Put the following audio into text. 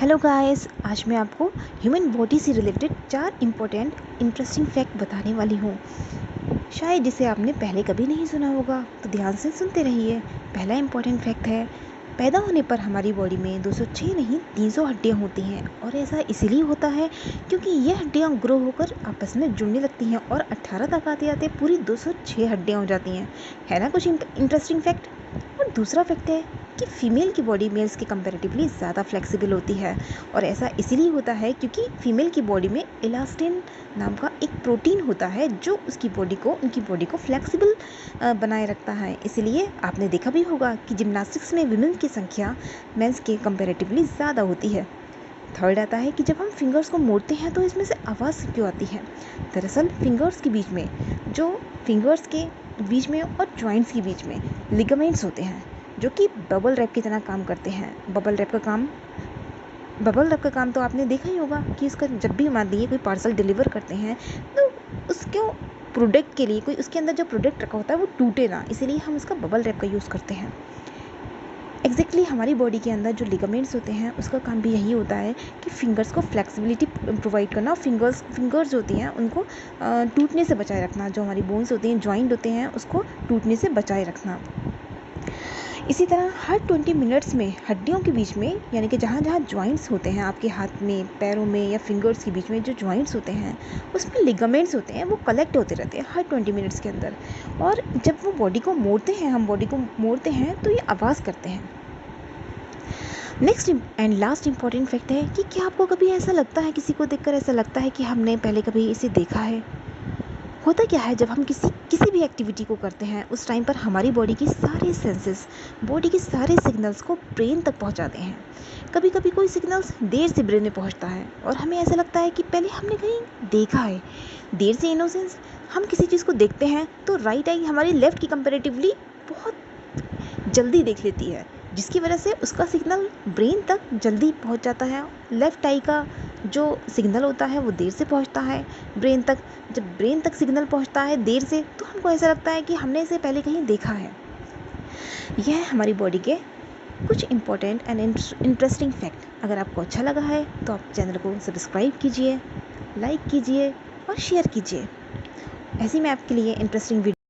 Hello guys, आज मैं आपको ह्यूमन बॉडी से रिलेटेड 4 इम्पोर्टेंट इंटरेस्टिंग फैक्ट बताने वाली हूँ। शायद जिसे आपने पहले कभी नहीं सुना होगा, तो ध्यान से सुनते रहिए। पहला इम्पोर्टेंट फैक्ट है, पैदा होने पर हमारी बॉडी में 206 नहीं 300 हड्डियाँ होती हैं, और ऐसा इसलिए होता है क्योंकि ये हड्डियाँ ग्रो होकर आपस में जुड़ने लगती हैं और 18 तक आते आते पूरी 206 हड्डियाँ हो जाती हैं। है ना कुछ इंटरेस्टिंग फैक्ट। और दूसरा फैक्ट है कि फीमेल की बॉडी मेल्स की कंपैरेटिवली ज़्यादा फ्लेक्सिबल होती है, और ऐसा इसीलिए होता है क्योंकि फीमेल की बॉडी में इलास्टिन नाम का एक प्रोटीन होता है जो उनकी बॉडी को फ्लेक्सिबल बनाए रखता है। इसलिए आपने देखा भी होगा कि जिम्नास्टिक्स में विमेन की संख्या मेंस के कंपैरेटिवली ज़्यादा होती है। थर्ड आता है कि जब हम फिंगर्स को मोड़ते हैं तो इसमें से आवाज़ क्यों आती है। दरअसल फिंगर्स के बीच में और जॉइंट्स के बीच में लिगामेंट्स होते हैं जो कि बबल रैप की तरह काम करते हैं। बबल रैप का काम तो आपने देखा ही होगा कि उसका जब भी मान लीजिए कोई पार्सल डिलीवर करते हैं तो उसको प्रोडक्ट के लिए कोई उसके अंदर जो प्रोडक्ट रखा होता है वो टूटे ना, इसीलिए हम उसका बबल रैप का यूज़ करते हैं। एग्जैक्टली हमारी बॉडी के अंदर जो लिगामेंट्स होते हैं उसका काम भी यही होता है कि फिंगर्स को फ्लेक्सिबिलिटी प्रोवाइड करना, फिंगर्स होती हैं उनको टूटने से बचाए रखना। जो हमारी बोन्स होती हैं, जॉइंट होते हैं, उसको टूटने से बचाए रखना। इसी तरह हर 20 मिनट्स में हड्डियों के बीच में, यानी कि जहाँ जहाँ जॉइंट्स होते हैं आपके हाथ में, पैरों में या फिंगर्स के बीच में जो जॉइंट्स होते हैं उसमें लिगामेंट्स होते हैं, वो कलेक्ट होते रहते हैं हर 20 मिनट्स के अंदर। और जब वो बॉडी को मोड़ते हैं तो ये आवाज़ करते हैं। Next and last important fact है कि क्या आपको कभी ऐसा लगता है, किसी को देखकर ऐसा लगता है कि हमने पहले कभी इसे देखा है। होता क्या है, जब हम किसी भी एक्टिविटी को करते हैं उस टाइम पर हमारी बॉडी के सारे सिग्नल्स को ब्रेन तक पहुंचाते हैं। कभी कभी कोई सिग्नल्स देर से ब्रेन में पहुंचता है और हमें ऐसा लगता है कि पहले हमने कहीं देखा है। देर से इन द सेंस, हम किसी चीज़ को देखते हैं तो राइट आई हमारी लेफ़्ट की कंपेरेटिवली बहुत जल्दी देख लेती है, जिसकी वजह से उसका सिग्नल ब्रेन तक जल्दी पहुंच जाता है। लेफ़्ट आई का जो सिग्नल होता है वो देर से पहुंचता है ब्रेन तक। जब ब्रेन तक सिग्नल पहुंचता है देर से, तो हमको ऐसा लगता है कि हमने इसे पहले कहीं देखा है। यह है हमारी बॉडी के कुछ इंपॉर्टेंट एंड इंटरेस्टिंग फैक्ट। अगर आपको अच्छा लगा है तो आप चैनल को सब्सक्राइब कीजिए, लाइक कीजिए और शेयर कीजिए। ऐसे ही मैं आपके लिए इंटरेस्टिंग वीडियो